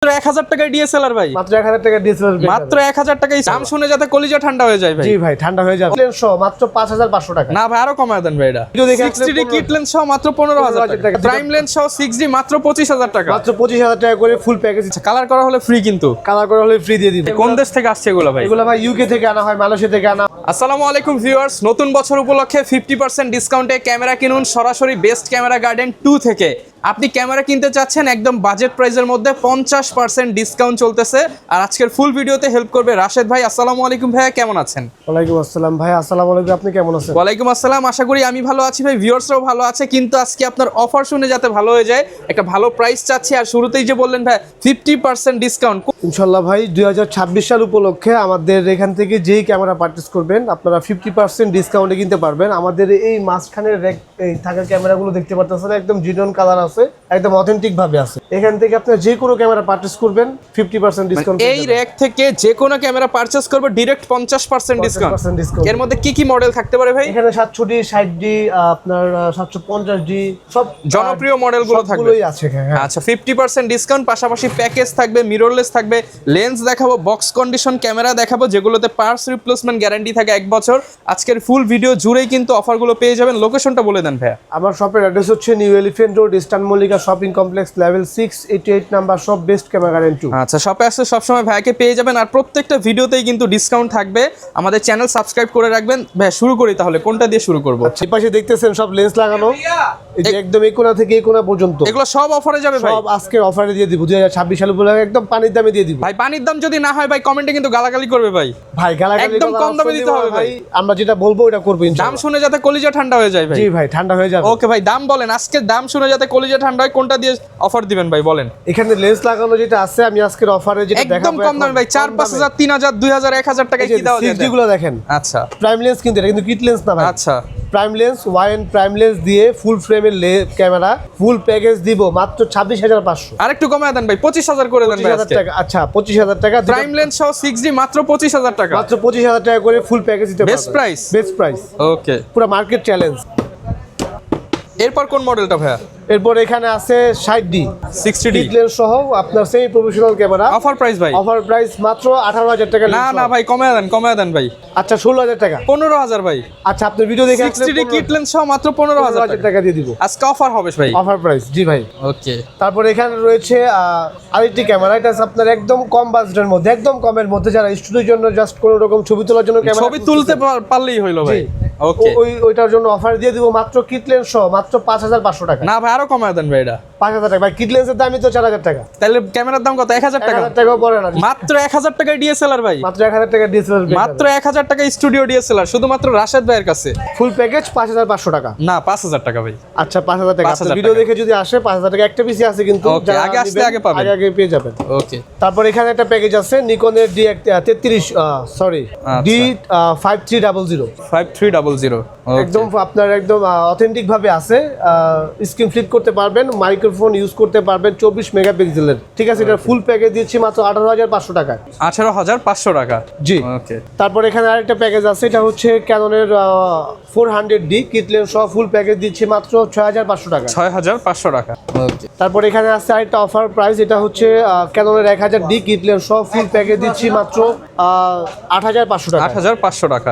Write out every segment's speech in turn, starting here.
1000 টাকায় ডিএসএলআর ভাই, মাত্র 1000 টাকা ডিএসএলআর, মাত্র 1000 টাকায়। দাম শুনে যাতে কলিজা ঠান্ডা হয়ে যায় ভাই। জি ভাই, ঠান্ডা হয়ে যাবে। লেন্স সহ মাত্র 5500 টাকা। না ভাই, আরো কমায় দেন ভাই। এটা 60D কিট লেন্স সহ মাত্র 15000 টাকা, প্রাইম লেন্স সহ 6D মাত্র 25000 টাকা, মাত্র 25000 টাকা করে ফুল প্যাকেজ। কালার করা হলে ফ্রি, কিন্তু কালার করা হলে ফ্রি দিয়ে দিব। কোন দেশ থেকে আসছে এগুলো ভাই? এগুলো ভাই ইউকে থেকে আনা হয়, মালয়েশিয়া থেকে আনা। আসসালামু আলাইকুম ভিউয়ার্স, নতুন বছর উপলক্ষে 50% ডিসকাউন্টে ক্যামেরা কিনুন সরাসরি বেস্ট ক্যামেরা গার্ডেন 2 থেকে। আপনি ক্যামেরা কিনতে চাচ্ছেন একদম বাজেট প্রাইসের মধ্যে, 50% ডিসকাউন্ট চলতেছে। আর আজকের ফুল ভিডিওতে হেল্প করবে রাশেদ ভাই। আসসালামু আলাইকুম ভাইয়া, কেমন আছেন? ওয়ালাইকুম আসসালাম ভাই। আসসালামু আলাইকুম, আপনি কেমন আছেন? ওয়ালাইকুম আসসালাম, আশা করি আমি ভালো আছি ভাই, ভিউয়ার্সরাও ভালো আছে। কিন্তু আজকে আপনার অফার শুনে যাতে ভালো হয়ে যায়, একটা ভালো প্রাইস চাচ্ছি। আর শুরুতেই যে বললেন ভাই 50% ডিসকাউন্ট, ইনশাআল্লাহ ভাই 2026 সাল উপলক্ষে আমাদের এখান থেকে যেই ক্যামেরা পারচেজ করবেন আপনারা 50% ডিসকাউন্টে কিনতে পারবেন। আমাদের এই মাঝখানের এই থাকা ক্যামেরাগুলো দেখতে পারতেছেন, একদম জিনিয়ন কালার আছে, একদম অথেন্টিক ভাবে আছে। এখান থেকে আপনারা যে কোনো ক্যামেরা পারচেজ করবেন 50% ডিসকাউন্ট। এই র‍্যাক থেকে যে কোনো ক্যামেরা পারচেজ করবে ডিরেক্ট 50% ডিসকাউন্ট। এর মধ্যে কি কি মডেল থাকতে পারে ভাই? এখানে 700D, 60D, আপনার 750D সব জনপ্রিয় মডেলগুলো থাকবে, সবগুলোই আছে। হ্যাঁ, আচ্ছা 50% ডিসকাউন্ট, পাশাপাশি প্যাকেজ থাকবে, মিররলেস থাকবে, লেন্স দেখাবো, বক্স কন্ডিশন ক্যামেরা দেখাবো, যেগুলোতে পার্টস রিপ্লেসমেন্ট গ্যারান্টি থাকে 1 বছর। আজকের ফুল ভিডিও জুড়েই কিন্তু অফারগুলো পেয়ে যাবেন। লোকেশনটা বলে দেন ভাইয়া। আমার শপের অ্যাড্রেস হচ্ছে new elephant road, eastern Mallika shopping complex, level 688 number shop, best camera garden 2। আচ্ছা, শপে আসলে সবসময় ভাইয়াকে পেয়ে যাবেন। আর প্রত্যেকটা ভিডিওতেই কিন্তু ডিসকাউন্ট থাকবে। আমাদের চ্যানেল সাবস্ক্রাইব করে রাখবেন। ভাই শুরু করি তাহলে, কোনটা দিয়ে শুরু করব? এই পাশে দেখতেছেন সব লেন্স লাগানো, এই যে একদম এই কোণা থেকে এই কোণা পর্যন্ত এগুলো সব অফারে যাবে ভাই? সব আজকের অফারে দিয়ে দিব। 2026 সাল উপলক্ষে একদম পানির দামে দিয়ে দিব ভাই। পানির দাম যদি না হয় ভাই, কমেন্টে কিন্তু গালাগালি করবে ভাই। ভাই গালাগালি একদম কম দামে দিতে হবে ভাই। আমরা যেটা বলবো ওটা করব দাম ইনশাআল্লাহ। শুনে যাতে কলিজা ঠান্ডা হয়ে যায় ভাই। জি ভাই, ঠান্ডা হয়ে যাবে। ওকে ভাই, দাম বলেন। আজকে দাম শুনে যাতে কলিজা ঠান্ডা হয়, কোনটা দিয়ে অফার দিবেন ভাই বলেন? এখানে লেন্স লাগানো যেটা আছে আমি আজকের অফারে যেটা দেখাবো একদম কম দামে ভাই, 4-5000, 3000, 2000, 1000 টাকায় কি দেওয়া যায়? 60D গুলো দেখেন। আচ্ছা প্রাইম লেন্স কিন্তু এটা কিন্তু কিট লেন্স না ভাই। আচ্ছা, prime lens, wine prime lens দিয়ে ফুল ফ্রেমের ক্যামেরা, ফুল প্যাকেজ দিব মাত্র 26500। আরেকটু কমায় দেন ভাই, 25000 করে দেন ভাই 25000 আজকে। টাকা। আচ্ছা 25000 টাকা। প্রাইম লেন্স সহ 6D মাত্র 25000 টাকা, মাত্র 25000 টাকা করে ফুল প্যাকেজ দিতে পারবেন। বেস্ট প্রাইস, বেস্ট প্রাইস, ওকে। পুরো মার্কেট চ্যালেঞ্জ। এরপর কোন মডেলটা ভাইয়া? এরপর এখানে আছে 60D 60D কিট লেন্স সহ আপনার semi professional camera. Offer price ভাই? অফার প্রাইস মাত্র 18000 টাকা। না না ভাই, কমায় দেন ভাই। আচ্ছা 16000 টাকা। 15000 ভাই। আচ্ছা আপনার ভিডিও দেখে 60D কিট লেন্স সহ মাত্র 15000 টাকা দিয়ে দিব আজকে অফার হবে ভাই। অফার প্রাইস, জি ভাই। ওকে। তারপর এখানে রয়েছে আরেকটি ক্যামেরা, এটা আছে আপনার একদম কম বাজেটের মধ্যে, একদম কমের মধ্যে, যারা স্টুডিওর জন্য জাস্ট কোনো রকম ছবি তোলার জন্য ক্যামেরা ছবি তুলতে পারলেই হইলো ভাই। ওকে, ওইটার জন্য অফার দিয়ে দিব মাত্র কিট লেন্স সহ মাত্র 5500 টাকা। না ভাই, আরো কমায় দেন ভাই। এটা 5000 টাকা ভাই। কিট লেন্সের দামই তো 4000 টাকা। তাহলে ক্যামেরার দাম কত? 1000 টাকা? 1000 টাকাও পড়ে না। মাত্র 1000 টাকায় ডিএসএলআর ভাই, মাত্র 1000 টাকা ডিএসএলআর, মাত্র 1000 টাকা স্টুডিও ডিএসএলআর, শুধুমাত্র রাশেদ ভাইয়ের কাছে। ফুল প্যাকেজ 5500 টাকা। না 5000 টাকা ভাই। আচ্ছা 5000 টাকা। 5000 ভিডিও দেখে যদি আসে 5000 টাকা একটা পিসি আছে, কিন্তু Okay, আগে আসলে আগে পাবেন। আগে পেয়ে যাবেন। ওকে। তারপর এখানে একটা প্যাকেজ আছে নিকনের D33 সরি D5300 5300। একদম আপনার একদম অথেন্টিক ভাবে আছে। স্ক্রিন ফ্লিপ করতে পারবেন, মাইক্রোফোন ইউজ করতে পারবেন, 24 মেগাপিক্সেলের। ঠিক আছে, এটা ফুল প্যাকেজ দিচ্ছি মাত্র 18500 টাকা। 18500 টাকা, জি। ওকে। তারপর এখানে আরেকটা প্যাকেজ আছে, এটা হচ্ছে ক্যাননের 400D কিট লেন্স সহ ফুল প্যাকেজ দিচ্ছি মাত্র 6500 টাকা। 6500 টাকা, ওকে। তারপর এখানে আছে আরেকটা অফার প্রাইস, এটা হচ্ছে ক্যাননের 1000D কিট লেন্স সহ ফুল প্যাকেজ দিচ্ছি মাত্র 8500 টাকা। 8500 টাকা,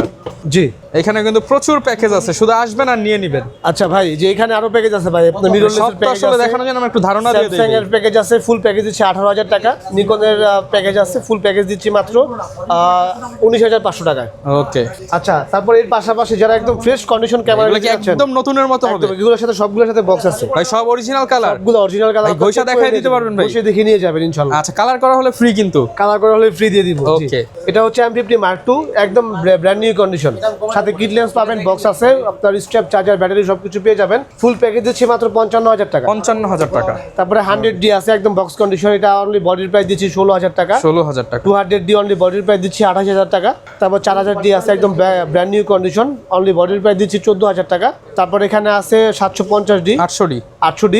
জি। এখানে কিন্তু প্রচুর প্যাকেজ আছে, শুধু আসবেন আর নিয়ে নেবেন। আচ্ছা ভাই, যে এখানে আরো প্যাকেজ আছে ভাই, আপনার মিররলেসের সবটা প্যাকেজ আসলে আছে, দেখানোর জন্য আমি একটু ধারণা দিয়ে স্যামসাং এর প্যাকেজ আছে, ফুল প্যাকেজ দিচ্ছি 18000 টাকা। নিকনের প্যাকেজ আছে, ফুল প্যাকেজ দিচ্ছি মাত্র 19500 টাকায়। ওকে। আচ্ছা তারপর এর পাশাপাশি যারা একদম ফ্রেশ কন্ডিশন ক্যামেরা এগুলো কি একদম নতুনের মতো হবে এগুলোর সাথে সবগুলোর সাথে বক্স আছে ভাই? সব অরিজিনাল কালার? সবগুলো অরিজিনাল কালার। ঘষা দেখাই দিতে পারবেন ভাই? ঘষে দেখে নিয়ে যাবেন ইনশাআল্লাহ। আচ্ছা, কালার করা হলে ফ্রি, কিন্তু কালার করা হলে ফ্রি দিয়ে দিব। ওকে। এটা হচ্ছে M50 Mark II, একদম ব্র্যান্ড নিউ কন্ডিশন, সাথে কিট লেন্স পাবেন, বক্স আছে, আপনার স্ট্র্যাপ, চার্জার, ব্যাটারি সবকিছু পেয়ে যাবেন। ফুল প্যাকেজ দিচ্ছি মাত্র 55000 টাকা। 55000 টাকা। তারপরে 100D আছে, একদম বক্স কন্ডিশন, এটা অনলি বডির প্রাইস দিচ্ছি 16000 টাকা। 16000 টাকা। 200D অনলি বডির প্রাইস দিচ্ছি 28000 টাকা। তারপর 4000D আছে, একদম ব্র্যান্ড নিউ কন্ডিশন, অনলি বডির প্রাইস দিচ্ছি 14000 টাকা। তারপর এখানে আছে 750D 800D 800D।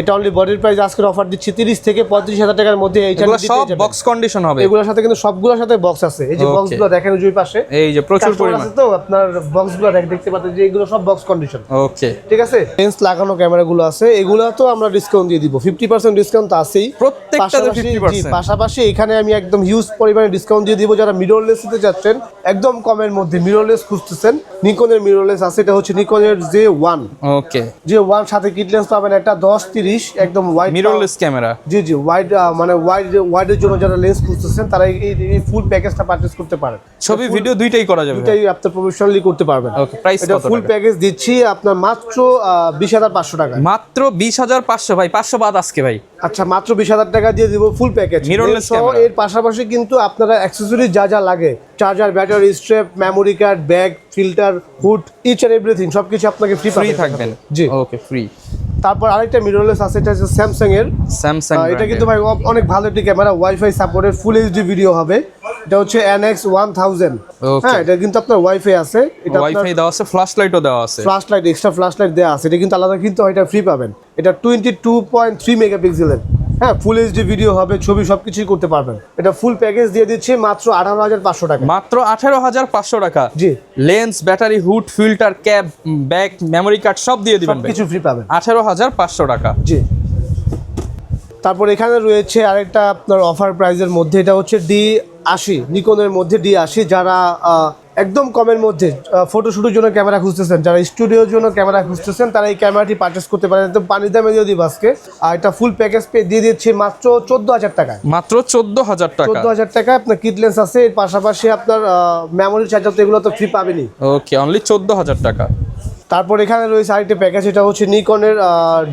এটা অনলি বডির প্রাইস আজকের অফার দিচ্ছি 30 থেকে 35,000 টাকার মধ্যে। এগুলো সব বক্স কন্ডিশন হবে, এগুলোর সাথে কিন্তু সবগুলোর সাথে বক্স আছে। এই যে বক্সগুলো দেখেন ওই পাশে, এই যে প্রচুর পরিমাণ আছে তো আপনার বক্সগুলো দেখতে পাচ্ছেন যে এগুলো সব বক্স কন্ডিশন। ওকে, ঠিক আছে। লেন্স লাগানো ক্যামেরাগুলো আছে, এগুলো তো আমরা ডিসকাউন্ট দিয়ে দিব, 50% ডিসকাউন্ট তো আছেই প্রত্যেকটাতে 50%। পাশাপাশি এখানে আমি একদম হিউজ পরিমাণে ডিসকাউন্ট দিয়ে দিব যারা মিররলেস নিতে যাচ্ছেন, একদম কমের মধ্যে মিররলেস খুঁজতেছেন। নিকনের মিররলেস আছে, এটা হচ্ছে নিকনের J1। ওকে, J1 সাথে কিট লেন্স পাবেন একটা 10-30 একদম ওয়াইড মিররলেস ক্যামেরা। জি জি, ওয়াইড মানে ওয়াইডের জন্য যারা লেন্স খুঁজতেছেন তারা এই ফুল প্যাকেজটা পারচেজ করতে পারেন। ছবি ভিডিও দুইটাই করা যাবে, দুইটাই আপনি প্রফেশনালি করতে পারবেন। ওকে, প্রাইস এটা কত? ফুল প্যাকেজ দিচ্ছি আপনার মাত্র 20,500 টাকা। মাত্র 20,500 ভাই, 500 বাদ আজকে ভাই। আচ্ছা, মাত্র 20,000 টাকা দিয়ে দিব ফুল প্যাকেজ মিররলেস সহ। ক্যামেরা। এর পাশাপাশি কিন্তু আপনারা অ্যাকসেসরিজ যা যা লাগে, charger, battery, strap, memory card, bag, filter, hood, each and everything সবকিছু আপনাকে ফ্রি থাকবেন। জি, ওকে, ফ্রি। তারপর আরেকটা মিররলেস আছে, এটা হচ্ছে স্যামসাং এর। স্যামসাং এটা কিন্তু ভাই অনেক ভালো একটি camera, wifi supported, full HD video হবে। এটা হচ্ছে NX1000। হ্যাঁ, এটা কিন্তু আপনার ওয়াইফাই আছে, এটা ওয়াইফাই দেওয়া আছে, ফ্ল্যাশ লাইটও দেওয়া আছে, flash light, extra flash light দেওয়া আছে। এটা কিন্তু আলাদা কিন্তু এটা ফ্রি পাবেন। এটা 22.3 মেগাপিক্সেলের। হ্যাঁ, ফুল এইচডি ভিডিও হবে, ছবি সবকিছুই করতে পারবেন। এটা ফুল প্যাকেজ দিয়ে দিচ্ছে মাত্র 18,500 টাকা। মাত্র 18,500 টাকা। জি, lens, battery, hood, filter, cap, bag, memory card সব দিয়ে দিবেন ভাই। কিছু ফ্রি পাবেন। 18,500 টাকা। জি। তারপর এখানে রয়েছে আরেকটা আপনার অফার প্রাইজের মধ্যে, এটা হচ্ছে D80, নিকনের মধ্যে D80। যারা একদম কমের মধ্যে ফটোশুটের জন্য ক্যামেরা খুঁজতেছেন, যারা স্টুডিওর জন্য ক্যামেরা খুঁজতেছেন, তারা এই ক্যামেরাটি পারচেস করতে পারেন। একদম পানির দামে দিয়ে দিব আজকে। আর এটা ফুল প্যাকেজ দিয়ে দিচ্ছি মাত্র 14,000 টাকা। মাত্র 14,000 টাকা। 14,000 টাকা। আপনার কিট লেন্স আছে, এর পাশাপাশি আপনার মেমোরি চার্জার তো এগুলো তো ফ্রি পাবেনই। ওকে, অনলি 14,000 টাকা। তারপর এখানে রয়েছে আরেকটা প্যাকেজ, এটা হচ্ছে নিকনের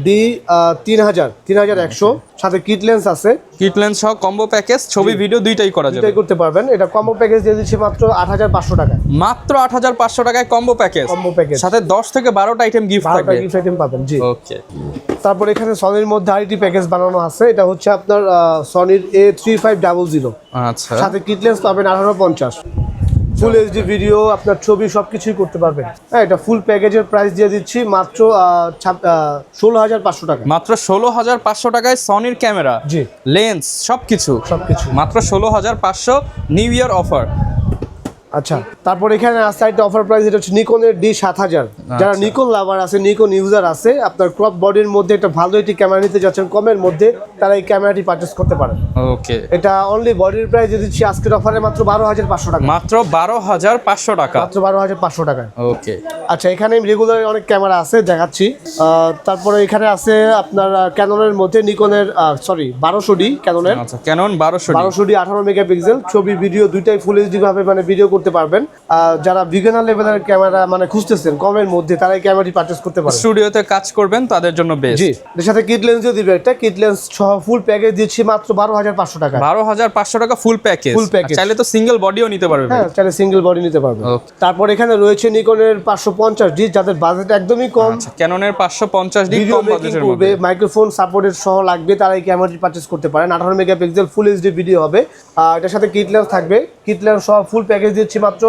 D3100 সাথে কিট লেন্স আছে। কিট লেন্স সহ কম্বো প্যাকেজ, ছবি ভিডিও দুইটাই করা যাবে, দুইটাই করতে পারবেন। এটা কম্বো প্যাকেজ দিয়ে দিচ্ছি মাত্র 8,500 টাকা। মাত্র 8,500 টাকায় কম্বো প্যাকেজ। কম্বো প্যাকেজ সাথে 10 থেকে 12টা আইটেম গিফট থাকবে। গিফট আইটেম পাবেন। জি। ওকে। তারপর এখানে সনির মধ্যে আরেকটি প্যাকেজ বানানো আছে, এটা হচ্ছে আপনার সনির A3500 আচ্ছা, সাথে কিট লেন্স পাবেন 1850। ফুল এইচডি ভিডিও, আপনার ছবি সবকিছুই করতে পারবেন। হ্যাঁ, এটা ফুল প্যাকেজের প্রাইস দিয়ে দিচ্ছি মাত্র 16,500 টাকা। মাত্র 16,500 টাকায় সনির ক্যামেরা, জি, লেন্স সবকিছু মাত্র 16,500, নিউ ইয়ার অফার। আচ্ছা, তারপর এখানে আছে একটা অফার প্রাইস, এটা হচ্ছে নিকনের D7000। যারা নিকন লাভার আছে, নিকন ইউজার আছে, আপনার ক্রপ বডির মধ্যে একটা ভালো একটি ক্যামেরা নিতে যাচ্ছেন কমের মধ্যে, তারা এই ক্যামেরাটি পারচেস করতে পারেন। ওকে, এটা অনলি বডির প্রাইস দিয়ে দিচ্ছি আজকের অফারে মাত্র 12,500 টাকা। মাত্র 12,500 টাকা। মাত্র 12,500 টাকা। ওকে। আচ্ছা, এখানে রেগুলার অনেক ক্যামেরা আছে, দেখাচ্ছি। তারপরে এখানে আছে আপনার ক্যাননের মধ্যে নিকনের 1200D ক্যাননের। আচ্ছা, ক্যানন 1200D 18 মেগাপিক্সেল, ছবি ভিডিও দুইটাই ফুল এইচডি ভাবে মানে ভিডিও করতে পারবেন। যারা বিগিনার লেভেলের ক্যামেরা মানে খুঁজতেছেন কমের মধ্যে, তারা এই ক্যামেরাটি পারচেজ করতে পারেন। স্টুডিওতে কাজ করবেন তাদের জন্য বেস্ট। জি, এর সাথে কিট লেন্সও দিবে একটা। কিট লেন্স সহ ফুল প্যাকেজ দিচ্ছি মাত্র 12,500 টাকা। 12,500 টাকা ফুল প্যাকেজ। Full package. চাইলে তো সিঙ্গেল বডিও নিতে পারবে। হ্যাঁ, চাইলে সিঙ্গেল বডি নিতে পারবেন। তারপর এখানে রয়েছে নিকনের 550D, যাদের বাজেট একদমই কম, আচ্ছা, ক্যাননের 550D ভিডিও কম মেকিং বাজেটের করবে, মধ্যে, মাইক্রোফোন সাপোর্টেড সহ লাগবে, তারা এই ক্যামেরাটি পারচেজ করতে পারেন। 18 মেগাপিক্সেল ফুল এইচডি ভিডিও হবে। এটার সাথে কিট লেন্স থাকবে। কিট লেন্স সহ ফুল প্যাকেজ দিচ্ছি মাত্র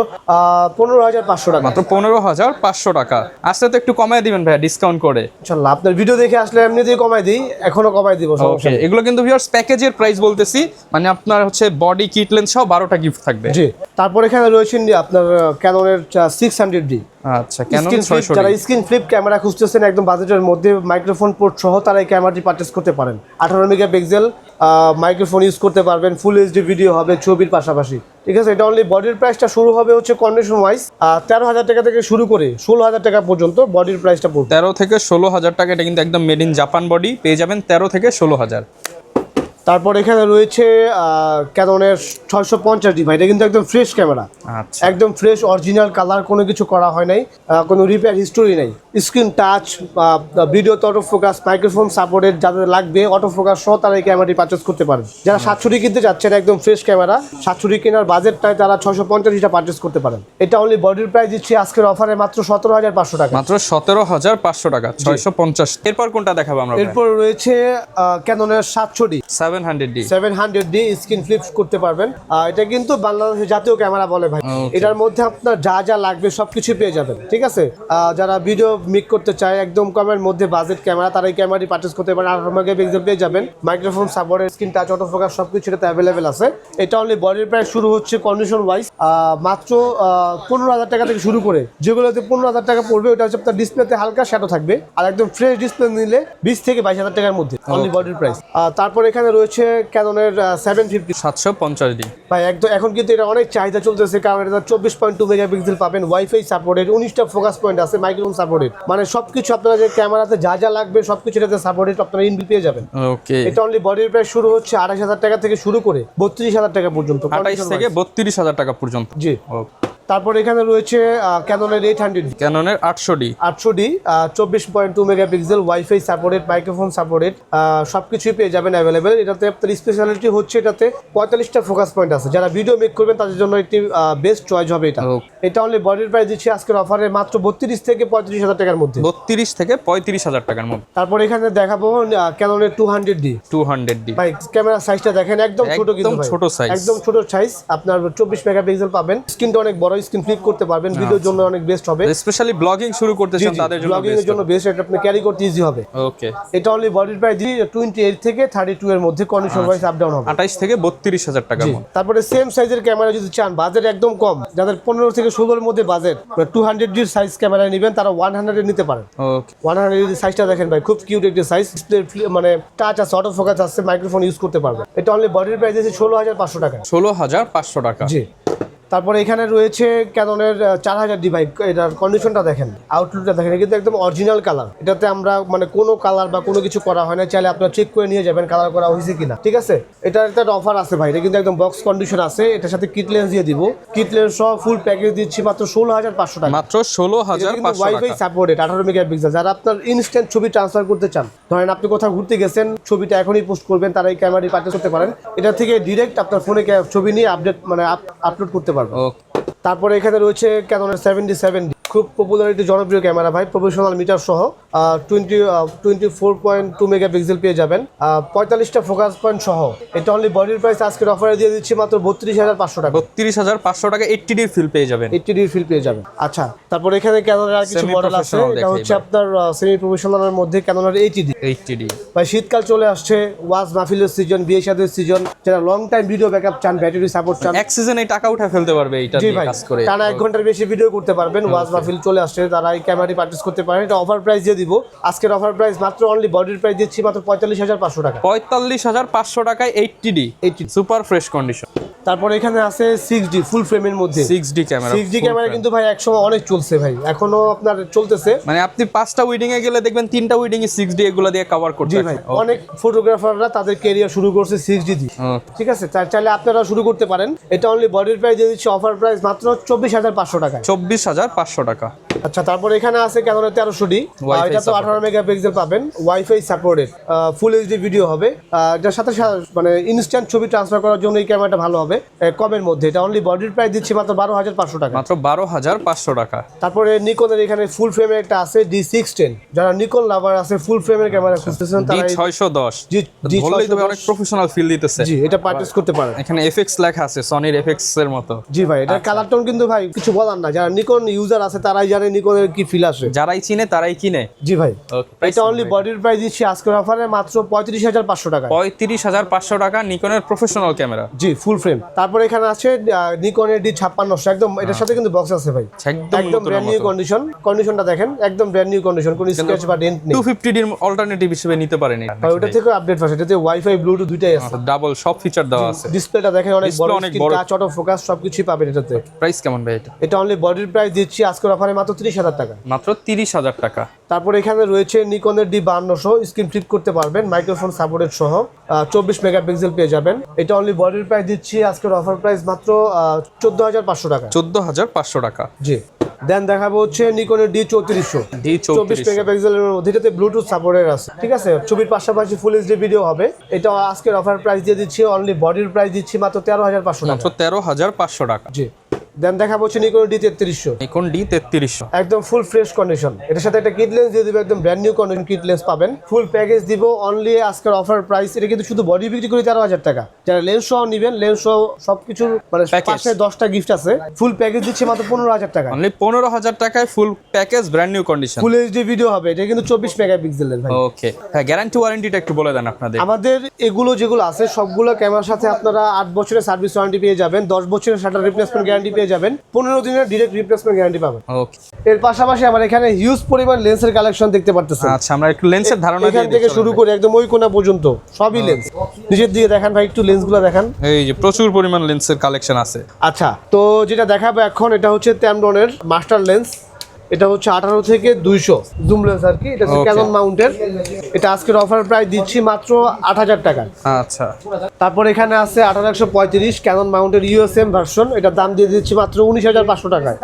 15,500 টাকা। মাত্র 15,500 টাকা। আসলে তো একটু কমায় দিবেন ভাই, ডিসকাউন্ট করে। ইনশাআল্লাহ, আপনার ভিডিও দেখে আসলে এমনিতেই কমাই দিই, এখনো কমাই দিব, সমস্যা ওকে, নেই। এগুলো কিন্তু ভিউয়ার্স প্যাকেজের প্রাইস বলতেছি, মানে আপনার হচ্ছে বডি, কিট লেন্স সহ 12টা গিফট থাকবে। জি। তারপর এখানে রয়েছে আপনার ক্যাননের 600D। আচ্ছা, ক্যানন যারা স্ক্রিন ফ্লিপ ক্যামেরা খুঁজতেছেন একদম বাজেটের মধ্যে, মাইক্রোফোন পোর্ট সহ, তারা এই ক্যামেরাটি পারচেজ করতে পারেন। 18 মেগাপিক্সেল মাইক্রোফোন ইউজ করতে পারবেন, ফুল এইচডি ভিডিও হবে ছবির পাশাপাশি। ঠিক আছে, এটা অনলি বডির প্রাইসটা শুরু হবে হচ্ছে কন্ডিশন ওয়াইজ 13,000 টাকা থেকে শুরু করে 16,000 টাকা পর্যন্ত বডির প্রাইসটা পড়বে। 13 থেকে 16,000 টাকা। এটা কিন্তু একদম মেড ইন জাপান বডি, পেয়ে যাবেন 13 থেকে 16,000। তারপর এখানে রয়েছে ক্যাননের 650D। ভাই, এটা কিন্তু একদম ফ্রেশ ক্যামেরা, আচ্ছা, একদম ফ্রেশ অরিজিনাল কালার, কোনো কিছু করা হয় নাই, কোনো রিপেয়ার হিস্টোরি নাই। স্ক্রিন টাচ, ভিডিওতে অটো ফোকাস, মাইক্রোফোন সাপোর্টেড, যাদের লাগবে অটো ফোকাস সহ, তারা এই ক্যামেরাটি পারচেজ করতে পারেন। যারা 700D কিনতে যাচ্ছেন, একদম ফ্রেশ ক্যামেরা, 700D কেনার বাজেটটায় তারা 650টা পারচেজ করতে পারেন। এটা অনলি বডির প্রাইস দিচ্ছি আজকের অফারে মাত্র 17,500 টাকা। মাত্র 17,500 টাকা, 650। এরপর কোনটা দেখাবো আমরা? এরপর রয়েছে ক্যাননের 700D 700D স্ক্রিন ফ্লিপ করতে পারবেন। এটা কিন্তু বাংলাদেশের জাতীয় ক্যামেরা বলে ভাই। এটার মধ্যে আপনার যা যা লাগবে সবকিছু পেয়ে যাবেন। ঠিক আছে, যারা ভিডিও মেক করতে চায় একদম কমের মধ্যে বাজেট ক্যামেরা, তারা এই ক্যামেরাটি পারচেজ করতে পারেন। 18 মেগাপিক্সেল পেয়ে যাবেন, microphone support, screen touch, auto focus সবকিছু এটাতে অ্যাভেলেবেল আছে। এটা অনলি বডির প্রাইস শুরু হচ্ছে কন্ডিশন ওয়াইজ মাত্র 15,000 টাকা থেকে শুরু করে, যেগুলোতে 15,000 টাকা পড়বে ওটা হচ্ছে আপনার ডিসপ্লেতে হালকা শ্যাডো থাকবে, আর একদম ফ্রেশ ডিসপ্লে নিলে 20 থেকে 22,000 টাকার মধ্যে অনলি বডির প্রাইস। তারপর এখানে রয়েছে ক্যাননের 750 750D ভাই একদম। এখন কিন্তু এটা অনেক চাহিদা চলতেছে, কারণ এটা 24.2 মেগাপিক্সেল পাবেন, ওয়াইফাই সাপোর্টেড, 19টা ফোকাস পয়েন্ট আছে, মাইক্রোফোন সাপোর্টেড, মানে সবকিছু আপনারা যে ক্যামেরাতে যা যা লাগবে সবকিছু এটাতে সাপোর্টেড আপনারা ইনবিল্ট পেয়ে যাবেন। ওকে, এটা অনলি বডির প্রাইস শুরু হচ্ছে 28,000 টাকা থেকে শুরু করে 32,000 টাকা পর্যন্ত, 28 থেকে 32,000 টাকা পর্যন্ত। জি। তারপর এখানে রয়েছে ক্যাননের 800D, ক্যাননের 800D 24.2 megapixel, wifi supported, microphone supported, সবকিছুই পেয়ে যাবেন অ্যাভেলেবেল। এটাতে আপনার স্পেশালিটি হচ্ছে এটাতে 45টা ফোকাস পয়েন্ট আছে, যারা ভিডিও মেক করবেন তাদের জন্য একটি বেস্ট চয়েস হবে এটা। এটা অনলি বডির প্রাইস দিচ্ছি আজকের অফারে মাত্র 32 থেকে 35,000 টাকার মধ্যে, 32 থেকে 35,000 টাকার মধ্যে। তারপর এখানে দেখাবো ক্যাননের 200D। ভাই ক্যামেরা সাইজটা দেখেন, একদম ছোট, কিন্তু ভাই ছোট সাইজ, একদম ছোট সাইজ। আপনার 24 মেগাপিক্সেল পাবেন, স্ক্রিনটা অনেক বড়, স্ক্রিন ফ্লিপ করতে পারবেন, ভিডিওর জন্য অনেক বেস্ট হবে, স্পেশালি ব্লগিং শুরু করতে চান তাদের জন্য, ব্লগিং এর জন্য বেস্ট, এটা আপনি ক্যারি করতে ইজি হবে। ওকে, এটা অনলি বডির প্রাইস 28 থেকে 32 এর মধ্যে কন্ডিশন ওয়াইজ আপ ডাউন হবে, 28 থেকে 32,000 টাকার মধ্যে। তারপরে সেম সাইজের ক্যামেরা যদি চান, বাজেট একদম কম, যাদের 15 থেকে 16 এর মধ্যে বাজেট, 200D সাইজ ক্যামেরা নেবেন, তারা 100 নিতে পারেন। ওকে, 100 সাইজটা দেখেন ভাই, খুব কিউট একটা সাইজ, ডিসপ্লে মানে টাচ আছে, অটো ফোকাস আছে, মাইক্রোফোন ইউজ করতে পারবেন। এটা অনলি বডির প্রাইস আছে 16,500 টাকা। 16,500 টাকা। জি। তারপরে এখানে রয়েছে ক্যাননের 4000D ভাই, এটার কন্ডিশনটা দেখেন, আউটলুকটা দেখেন, কিন্তু একদম অরিজিনাল কালার, এটাতে আমরা মানে কোনো কালার বা কোনো কিছু করা হয় না, চাইলে আপনারা চেক করে নিয়ে যাবেন কালার করা হয়েছে কিনা, ঠিক আছে। এটার একটা অফার আছে ভাই, এটা কিন্তু একদম বক্স কন্ডিশন আছে, এটার সাথে কিট লেন্স দিয়ে দিব, কিট লেন্স সহ ফুল প্যাকেজ দিচ্ছি মাত্র 16,500 টাকা, মাত্র 16,500 ওয়াইফাই টাকা। Supported, 18 megapixel. যারা আপনার ইনস্ট্যান্ট ছবি ট্রান্সফার করতে চান, ধরেন আপনি কোথাও ঘুরতে গেছেন, ছবিটা এখনই পোস্ট করবেন, তারা এই ক্যামেরাটি পারচেজ করতে পারেন, এটা থেকে ডিরেক্ট আপনার ফোনে ছবি নিয়ে আপডেট মানে আপলোড করতে পারবেন। ওকে, তারপরে এখানে রয়েছে ক্যাননের 77D, খুব পপুলারিটি জনপ্রিয় ক্যামেরা ভাই, প্রফেশনাল মিটার সহ 24.2 মেগাপিক্সেল পেয়ে যাবেন, 45টা ফোকাস পয়েন্ট সহ। এটা অনলি বডির প্রাইস আজকের অফারে দিয়ে দিচ্ছি মাত্র 32,500 টাকা। 32,500 টাকা 80D ফিল পেয়ে যাবেন, 80D ফিল পেয়ে যাবেন। আচ্ছা, তারপর এখানে ক্যাননের আর কিছু মডেল আছে, এটা হচ্ছে আপনার সেমি প্রফেশনালের মধ্যে ক্যাননের 80D। ভাই শীতকাল চলে আসছে, ওয়াজ মাহফিলের সিজন, বিয়ে শাদীর সিজন, যারা লং টাইম ভিডিও ব্যাকআপ চান, ব্যাটারি সাপোর্ট চান, এক সিজনে টাকা উঠা ফেলতে পারবে এইটা দিয়ে কাজ করে, টানা 1 ঘন্টার বেশি ভিডিও করতে পারবেন। ওয়াজ মাহফিল চলে আসছে, তারা এই ক্যামেরাটি পারচেজ করতে পারেন। এটা অফার প্রাইস দিয়ে দিব আজকের অফার প্রাইস মাত্র অনলি বডির প্রাইস দিচ্ছি মাত্র 45,500 টাকা। 45,500 টাকায় 80D সুপার ফ্রেশ কন্ডিশন। তারপর এখানে আছে 6D ফুল ফ্রেমের মধ্যে 6D ক্যামেরা। 6D ক্যামেরা কিন্তু ভাই একসময় অনেক চলছে ভাই, এখনো আপনার চলতেছে, মানে আপনি 5টা উইডিং এ গেলে দেখবেন 3টা উইডিং এ 6D এগুলো দিয়ে কভার করতে। জি ভাই, অনেক ফটোগ্রাফাররা তাদের ক্যারিয়ার শুরু করছে 6D দিয়ে, ঠিক আছে, চাইলে আপনারা শুরু করতে পারেন। এটা অনলি বডির প্রাইস দিয়ে দিচ্ছি অফার প্রাইস মাত্র 24,500 টাকা। 24,500 টাকা। আচ্ছা, তারপর এখানে আছে ক্যাননের 1300D, এটা তো 18 মেগাপিক্সেল পাবেন, wifi supported, full HD video হবে, এটার সাথে মানে ইনস্ট্যান্ট ছবি ট্রান্সফার করার জন্য এই ক্যামেরাটা ভালো হবে, কমের মধ্যে। এটা অনলি বডির প্রাইস দিচ্ছি মাত্র 12,500 টাকা, মাত্র 12,500 টাকা। তারপরে নিকনের এখানে ফুল ফ্রেমের একটা আছে D610, যারা নিকন লাভার আছে, ফুল ফ্রেমের ক্যামেরা খুঁজতেছেন, তারা D610 বললেই তো অনেক প্রফেশনাল ফিল দিতেছে। জি, এটা পারচেজ করতে পারেন। এখানে এফএক্স লেখা আছে, সনির এফএক্স এর মতো। জি ভাই, এটা কালার টোন কিন্তু ভাই কিছু বলার না, যারা নিকন ইউজার আছে তারাই জানে নিকনের কি ফিল আসে, যারাই চিনে তারাই কিনে। জি ভাই, এটা অনলি বডির প্রাইস দিচ্ছি আজকের অফারে মাত্র 35,500 টাকা। 35,500 টাকা নিকনের প্রফেশনাল ক্যামেরা। জি, ফুল ফ্রেম। তারপর এখানে আছে নিকনের D5600, একদম এটার সাথে কিন্তু বক্স আছে ভাই, একদম ব্র্যান্ড নিউ কন্ডিশন, কন্ডিশনটা দেখেন, একদম ব্র্যান্ড নিউ কন্ডিশন, কোনো স্ক্র্যাচ বা ডেন্ট নেই। 250D এর অল্টারনেটিভ হিসেবে নিতে পারেন। আর ওটা থেকে আপডেট ভার্সন, এটাতে ওয়াইফাই ব্লুটুথ দুইটাই আছে, ডাবল সব ফিচার দেওয়া আছে। ডিসপ্লেটা দেখেন অনেক বড়, স্ক্রিন টাচ, অটো ফোকাস সবকিছুই পাবেন এটাতে। প্রাইস কেমন ভাই এটা? এটা অনলি বডির প্রাইস দিচ্ছি আজকের অফারে মাত্র 30,000 টাকা, মাত্র 30,000 টাকা। তারপর এখানে রয়েছে নিকনের D5200, স্ক্রিন ফ্লিপ করতে পারবেন, মাইক্রোফোন সাপোর্টেড সহ, 24 মেগাপিক্সেল পেয়ে যাবেন। এটা অনলি বডির প্রাইস দিচ্ছি আজকের অফার প্রাইস মাত্র 14,500 টাকা। 14,500 টাকা। জি। দেন দেখাবো হচ্ছে নিকনের D3400, 24 মেগাপিক্সেলের মধ্যে, এটাতে ব্লুটুথ সাপোর্টের আছে, ঠিক আছে, ছবির পাশাপাশি ফুল এইচডি ভিডিও হবে। এটা আজকের অফার প্রাইস দিয়ে দিচ্ছি অনলি বডির প্রাইস দিচ্ছি মাত্র 13,500 টাকা, মাত্র 13,500 টাকা। জি। দেন দেখাবো হচ্ছে নিকন D3300, নিকন D3300 একদম ফুল ফ্রেশ কন্ডিশন। এটার সাথে একটা কিট লেন্স দিয়ে দিবে, একদম brand new condition kit lens পাবেন। ফুল প্যাকেজ দিব অনলি আজকের অফার প্রাইস। এটা কিন্তু শুধু বডি বিক্রি করে 13,000 টাকা। যারা লেন্স সহ নেবেন, লেন্স সহ সবকিছু মানে পাশে 10টা গিফট আছে। ফুল প্যাকেজ দিচ্ছে মাত্র 15,000 টাকা। অনলি 15,000 টাকায় full package, brand new condition, full HD video হবে। এটা কিন্তু 24 মেগাপিক্সেলের ভাই। ওকে হ্যাঁ, গ্যারান্টি ওয়ারেন্টিটা একটু বলে দেন আপনাদের। আমাদের এগুলো যেগুলো আছে সবগুলো ক্যামেরার সাথে আপনারা 8 বছরের সার্ভিস ওয়ারেন্টি পেয়ে যাবেন, 10 বছরের শাটার রিপ্লেসমেন্ট গ্যারান্টি পেয়ে যাবেন, 15 দিনের ডিরেক্ট রিপ্লেসমেন্ট গ্যারান্টি পাবেন। ওকে, এর পাশাপাশি আমার এখানে হিউজ পরিমাণ লেন্সের কালেকশন দেখতে পারতেছেন। আচ্ছা, আমরা একটু লেন্সের ধারণা এখান থেকে শুরু করে একদম ওই কোণা পর্যন্ত সবই লেন্স। নিচের দিকে দেখান ভাই, একটু লেন্সগুলো দেখান। এই যে প্রচুর পরিমাণ লেন্সের কালেকশন আছে। আচ্ছা, তো যেটা দেখাবো এখন, এটা হচ্ছে Tamron-এর মাস্টার লেন্স। এটা হচ্ছে 18 থেকে 200 জুম লেন্স আর কি। এটা হচ্ছে ক্যানন মাউন্টের। এটা আজকের অফার প্রাইস দিচ্ছি মাত্র 8,000 টাকা। আচ্ছা, তারপর এখানে আছে 1835 ক্যানন মাউন্টের ইউএসএম ভার্সন। এটার দাম দিয়ে দিচ্ছি মাত্র 19,500 টাকায়।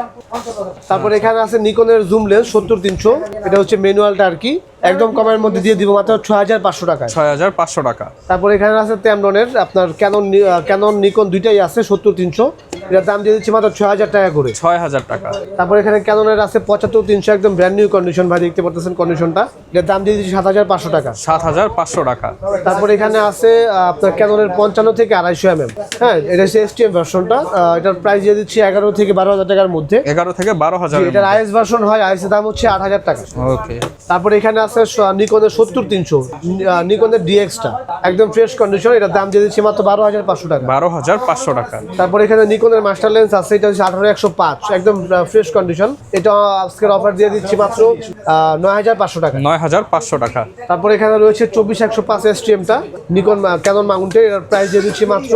তারপর এখানে আছে নিকনের জুম লেন্স 70-300। এটা হচ্ছে ম্যানুয়ালটা আর কি, একদম কমের মধ্যে দিয়ে দিব মাত্র 6,500 টাকায়। 6,500 টাকা। তারপর এখানে আছে Tamron-এর আপনার ক্যানন নিকন দুইটাই আছে 70-300। এটার দাম দিয়ে দিচ্ছি মাত্র 6,000 টাকা করে। 6,000 টাকা। তারপর এখানে ক্যাননের আছে 75-300, একদম ব্র্যান্ড নিউ কন্ডিশন ভাই, দেখতে পাচ্ছেন কন্ডিশনটা। এটার দাম দিয়ে দিচ্ছি 7,500 টাকা। 7,500 টাকা। তারপর এখানে আছে আপনার ক্যাননের 55 থেকে 250 mm। হ্যাঁ, এটা হচ্ছে এসটিএম ভার্সনটা। এটার প্রাইস দিয়ে দিচ্ছি 11 থেকে 12,000 টাকার মধ্যে। 11 থেকে 12,000। এটার আইএস ভার্সন হয়, আইএস এর দাম হচ্ছে 8,000 টাকা। ওকে। তারপর এখানে আছে নিকনের 70-300, নিকনের ডিএক্সটা, একদম ফ্রেশ কন্ডিশন। এটার দাম দিয়ে দিচ্ছি মাত্র 12,500 টাকা। 12,500 টাকা। তারপর এখানে নিকনের মাস্টার লেন্স আছে, এটা হচ্ছে 18-105, একদম ফ্রেশ কন্ডিশন। এটা আজকের অফার দিয়ে দিচ্ছি মাত্র 9,500 টাকা। 9,500 টাকা। তারপর এখানে রয়েছে 24-105 এসটিএমটা নিকন ক্যানন মাউন্টের। এর প্রাইস দিয়ে দিচ্ছি মাত্র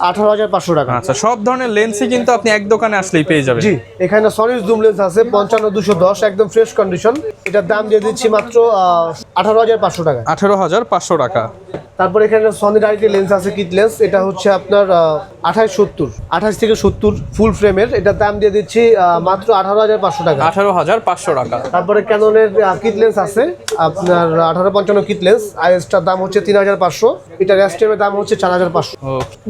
18,500 টাকা। আচ্ছা, সব ধরনের লেন্সই কিন্তু আপনি এক দোকানে আসলেই পেয়ে যাবেন। জি, এখানে সনির জুম লেন্স আছে 55-210, একদম ফ্রেশ কন্ডিশন। এটার দাম দিয়ে দিচ্ছি মাত্র 18,500 টাকা। 18,500 টাকা। তারপর এখানে সনির আরেকটি লেন্স আছে কিট লেন্স। এটা হচ্ছে আপনার 28 থেকে 70 ফুল ফ্রেমের। এটার দাম দিয়ে দিচ্ছি মাত্র 18,500 টাকা। 18,500 টাকা। তারপরে ক্যাননের কিট লেন্স আছে আপনার 18-55 কিট লেন্স। আইএসটার দাম হচ্ছে 3,500। এটার এসটিএম এর দাম হচ্ছে 4,500।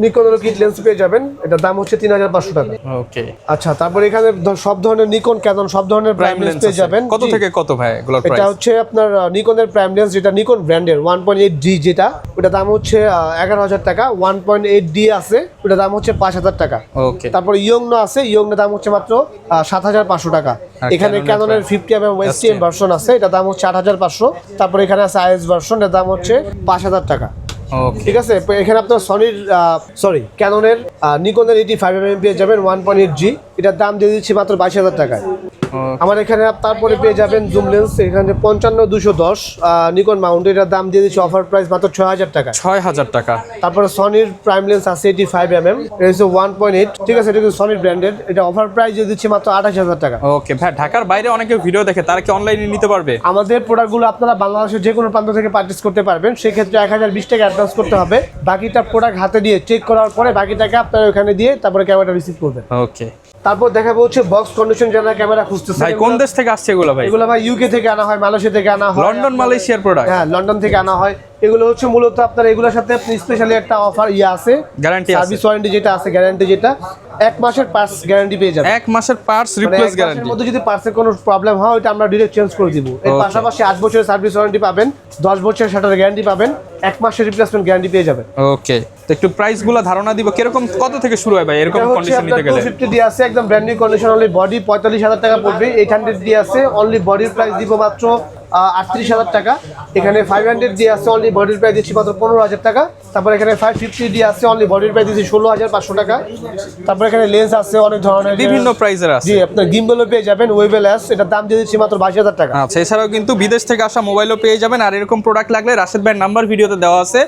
নিকনের কিট লেন্স পেয়ে যাবেন, এটার দাম হচ্ছে 3,500 টাকা। ওকে। আচ্ছা, তারপরে এখানে সব ধরনের নিকন ক্যানন সব ধরনের প্রাইম লেন্স পেয়ে যাবেন। কত থেকে কত ভাই এগুলোর প্রাইস? এটা হচ্ছে আপনার নিকনের প্রাইম লেন্স, যেটা নিকন ব্র্যান্ডের 1.8D, যেটা ওটা দাম হচ্ছে 11,000 টাকা। 1.8D আছে, ওটা দাম হচ্ছে 5,000 টাকা। ওকে। তারপরে ইয়ংনো আছে, ইয়ংনোর দাম হচ্ছে মাত্র 7,500 টাকা। এখানে ক্যাননের 50 mm এসটিএম ভার্সন আছে, এটা দাম হচ্ছে 8,500। তারপরে এখানে আছে আইএস ভার্সন, এর দাম হচ্ছে 5,000 টাকা। ঠিক আছে। এখানে আপনার ক্যাননের নিকনের 85 mm পেয়ে যাবেন 1.8G। এটার দাম দিয়ে দিচ্ছি মাত্র 22,000 টাকায়। আমার এখানে তারপরে পেয়ে যাবেন জুম লেন্স, এখানে 55-210 নিকন মাউন্ট। এটার দাম দিয়ে দিচ্ছি অফার প্রাইস মাত্র 6,000 টাকা। 6,000 টাকা। তারপরে সনির প্রাইম লেন্স আছে 85 mm, এটা হচ্ছে 1.8। ঠিক আছে, এটা কিন্তু সনির ব্র্যান্ডেড। এটা অফার প্রাইস দিয়ে দিচ্ছি মাত্র 28,000 টাকা। ওকে ভাই, ঢাকার বাইরে অনেকে ভিডিও দেখে, তারা কি অনলাইনে নিতে পারবে? আমাদের প্রোডাক্টগুলো আপনারা বাংলাদেশের যে কোনো প্রান্ত থেকে পারচেজ করতে পারবেন। সেক্ষেত্রে 1,020 টাকা অ্যাডভান্স করতে হবে। বাকিটা প্রোডাক্ট হাতে দিয়ে চেক করার পরে বাকি টাকা আপনারা ওখানে দিয়ে তারপরে ক্যামেরাটা রিসিভ করবেন। ওকে। তারপর দেখাবো হচ্ছে বক্স কন্ডিশন যারা ক্যামেরা খুঁজতেছে। ভাই কোন দেশ থেকে আসছে এগুলো ভাই? এগুলো ভাই ইউকে থেকে আনা হয়, মালয়েশিয়া থেকে আনা হয়, লন্ডন মালয়েশিয়ার প্রোডাক্ট। হ্যাঁ, লন্ডন থেকে আনা হয়। এগুলো হচ্ছে মূলত আপনার এগুলোর সাথে আপনি স্পেশালি একটা অফার আছে, গ্যারান্টি আছে, সার্ভিস ওয়ারেন্টি যেটা আছে, গ্যারান্টি যেটা 1 মাসের পার্টস গ্যারান্টি পেয়ে যাবেন। 1 মাসের পার্টস রিপ্লেস গ্যারান্টি। এর মধ্যে যদি পার্টসের কোনো প্রবলেম হয় ওটা আমরা ডাইরেক্ট চেঞ্জ করে দিব। এর পাশাপাশি 8 বছরের সার্ভিস ওয়ারেন্টি পাবেন, 10 বছরের শাটার গ্যারান্টি পাবেন, 1 মাসের রিপ্লেসমেন্ট গ্যারান্টি পেয়ে যাবেন। ওকে, তো একটু প্রাইসগুলো ধারণা দিব কিরকম, কত থেকে শুরু হয় ভাই এরকম কন্ডিশন নিতে গেলে? 250 দিয়ে আছে, একদম brand new condition, only body 45,000 টাকা পড়বে। 800 দিয়ে আছে, অনলি বডির প্রাইস দিব মাত্র 38,000 টাকা। এখানে 500 দিয়ে আছে, অনলি বডির প্রাইস দিচ্ছি মাত্র 15,000 টাকা। তারপর এখানে 550 দিয়ে আছে, অনলি বডির প্রাইস দিচ্ছি 16,500 টাকা। তারপর এখানে লেন্স আছে অনেক ধরনের, বিভিন্ন প্রাইসের আছে। জি, আপনার গিম্বলও পেয়ে যাবেন, ওয়েবেল এস, এটার দাম দিয়ে দিচ্ছি মাত্র 22,000 টাকা। আচ্ছা, এছাড়াও কিন্তু বিদেশ থেকে আসা মোবাইলও পেয়ে যাবেন। আর এরকম প্রোডাক্ট লাগলে রাশেদ ভাইয়ের নাম্বার ভিডিওতে দেওয়া আছে,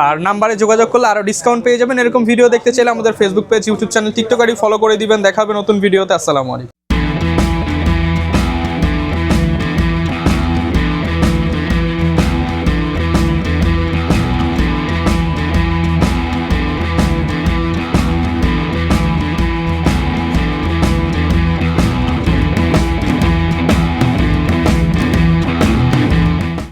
আর নাম্বারে যোগাযোগ করলে আরো ডিসকাউন্ট পেয়ে যাবেন। এরকম ভিডিও দেখতে চাইলে আমাদের Facebook page, YouTube channel, TikTok ID follow করে দিবেন। দেখা হবে নতুন ভিডিওতে। আসসালামু আলাইকুম।